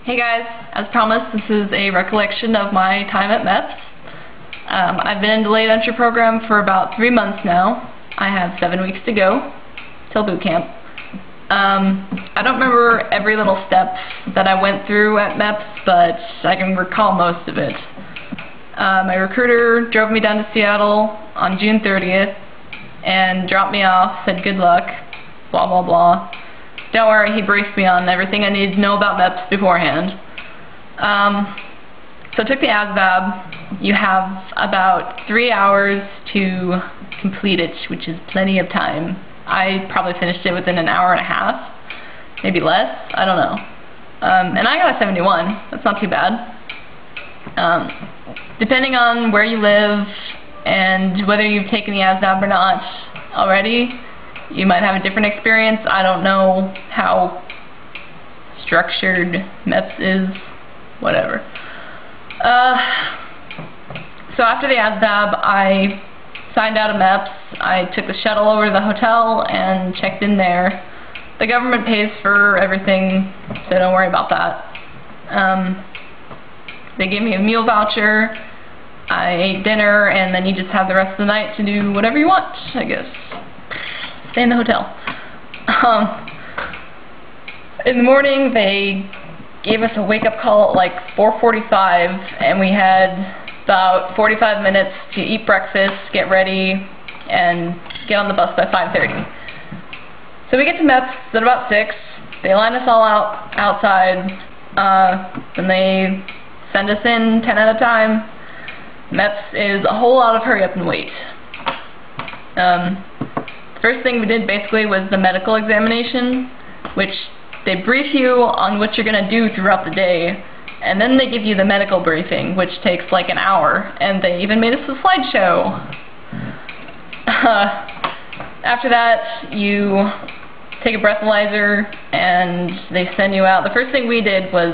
Hey guys, as promised, this is a recollection of my time at MEPS. I've been in delayed entry program for about 3 months now. I have 7 weeks to go till boot camp. I don't remember every little step that I went through at MEPS, but I can recall most of it. My recruiter drove me down to Seattle on June 30th and dropped me off, said good luck, blah blah blah. Don't worry, he briefed me on everything I needed to know about MEPS beforehand. So I took the ASVAB. You have about 3 hours to complete it, which is plenty of time. I probably finished it within an hour and a half, maybe less, I don't know. And I got a 71, that's not too bad. Depending on where you live and whether you've taken the ASVAB or not already, you might have a different experience. I don't know how structured MEPS is, whatever. So after the ASVAB, I signed out of MEPS. I took the shuttle over to the hotel and checked in there. The government pays for everything, so don't worry about that. They gave me a meal voucher. I ate dinner, and then you just have the rest of the night to do whatever you want, I guess. Stay in the hotel. In the morning, they gave us a wake-up call at like 4:45, and we had about 45 minutes to eat breakfast, get ready, and get on the bus by 5:30. So we get to MEPS at about 6. They line us all out outside, and they send us in 10 at a time. MEPS is a whole lot of hurry up and wait. First thing we did basically was the medical examination, which they brief you on what you're going to do throughout the day, and then they give you the medical briefing, which takes like an hour, and they even made us a slideshow. After that, you take a breathalyzer, and they send you out. The first thing we did was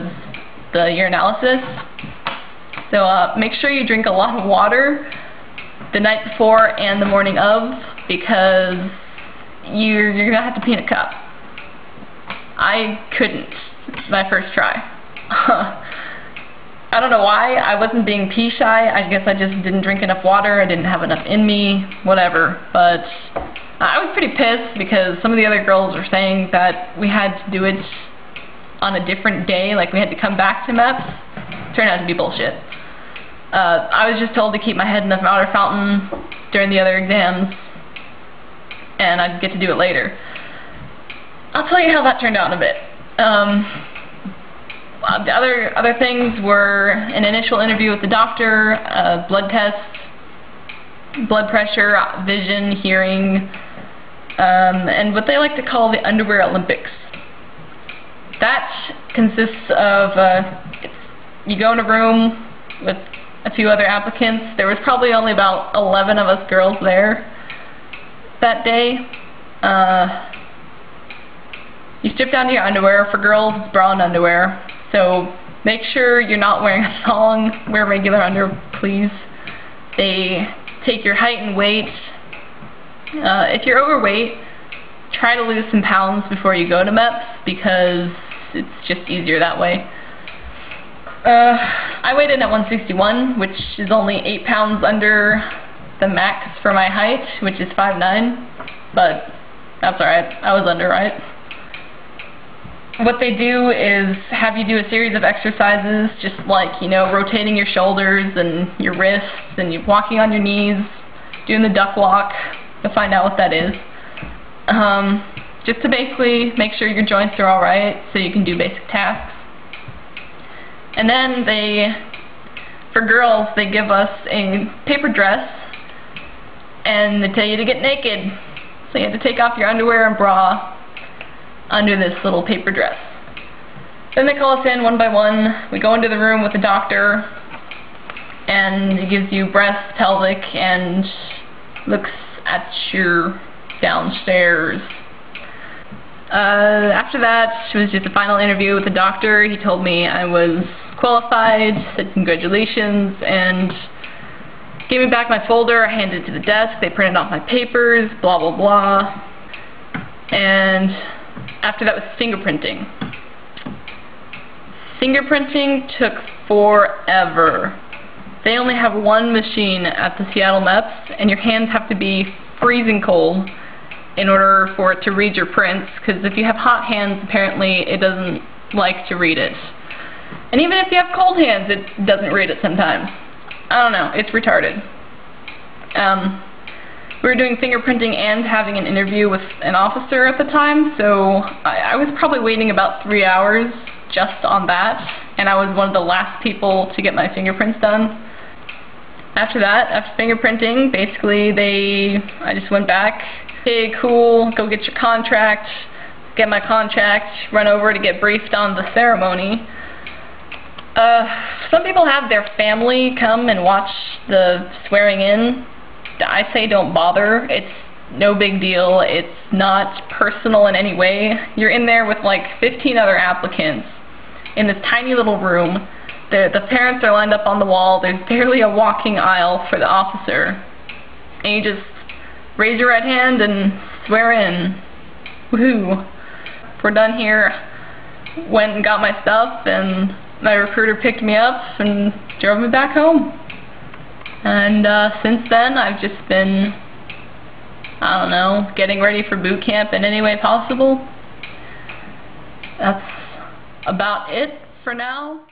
the urinalysis. So make sure you drink a lot of water the night before and the morning of, because you're going to have to pee in a cup. I couldn't my first try. I don't know why. I wasn't being pee shy. I guess I just didn't drink enough water. I didn't have enough in me, whatever. But I was pretty pissed because some of the other girls were saying that we had to do it on a different day, like we had to come back to MEPS. Turned out to be bullshit. I was just told to keep my head in the water fountain during the other exams, and I'd get to do it later. I'll tell you how that turned out in a bit. The other things were an initial interview with the doctor, a blood test, blood pressure, vision, hearing, and what they like to call the underwear Olympics. That consists of you go in a room with a few other applicants. There was probably only about 11 of us girls there that day. You strip down to your underwear. For girls, it's bra and underwear. So make sure you're not wearing a thong. Wear regular underwear, please. They take your height and weight. If you're overweight, try to lose some pounds before you go to MEPS, because it's just easier that way. I weighed in at 161, which is only 8 pounds under the max for my height, which is 5'9", but that's alright. I was under, right? What they do is have you do a series of exercises, just like, you know, rotating your shoulders and your wrists, and you're walking on your knees, doing the duck walk. You'll find out what that is. Just to basically make sure your joints are alright so you can do basic tasks. And then for girls, they give us a paper dress, and they tell you to get naked. So you have to take off your underwear and bra under this little paper dress. Then they call us in one by one. We go into the room with the doctor, and he gives you breast, pelvic, and looks at your downstairs. After that, it was just a final interview with the doctor. He told me I was qualified, said congratulations, and gave me back my folder. I handed it to the desk. They printed off my papers, blah blah blah. And after that was fingerprinting. Fingerprinting took forever. They only have one machine at the Seattle MEPS, and your hands have to be freezing cold in order for it to read your prints, because if you have hot hands, apparently it doesn't like to read it. And even if you have cold hands, it doesn't read it sometimes. I don't know, it's retarded. We were doing fingerprinting and having an interview with an officer at the time, so I was probably waiting about 3 hours just on that, and I was one of the last people to get my fingerprints done. After that, after fingerprinting, basically I just went back, hey, cool, go get your contract, get my contract, run over to get briefed on the ceremony. Some people have their family come and watch the swearing in. I say don't bother. It's no big deal. It's not personal in any way. You're in there with like 15 other applicants in this tiny little room. The parents are lined up on the wall. There's barely a walking aisle for the officer. And you just raise your right hand and swear in. Woohoo. We're done here. Went and got my stuff, and my recruiter picked me up and drove me back home. And since then, I've just been, I don't know, getting ready for boot camp in any way possible. That's about it for now.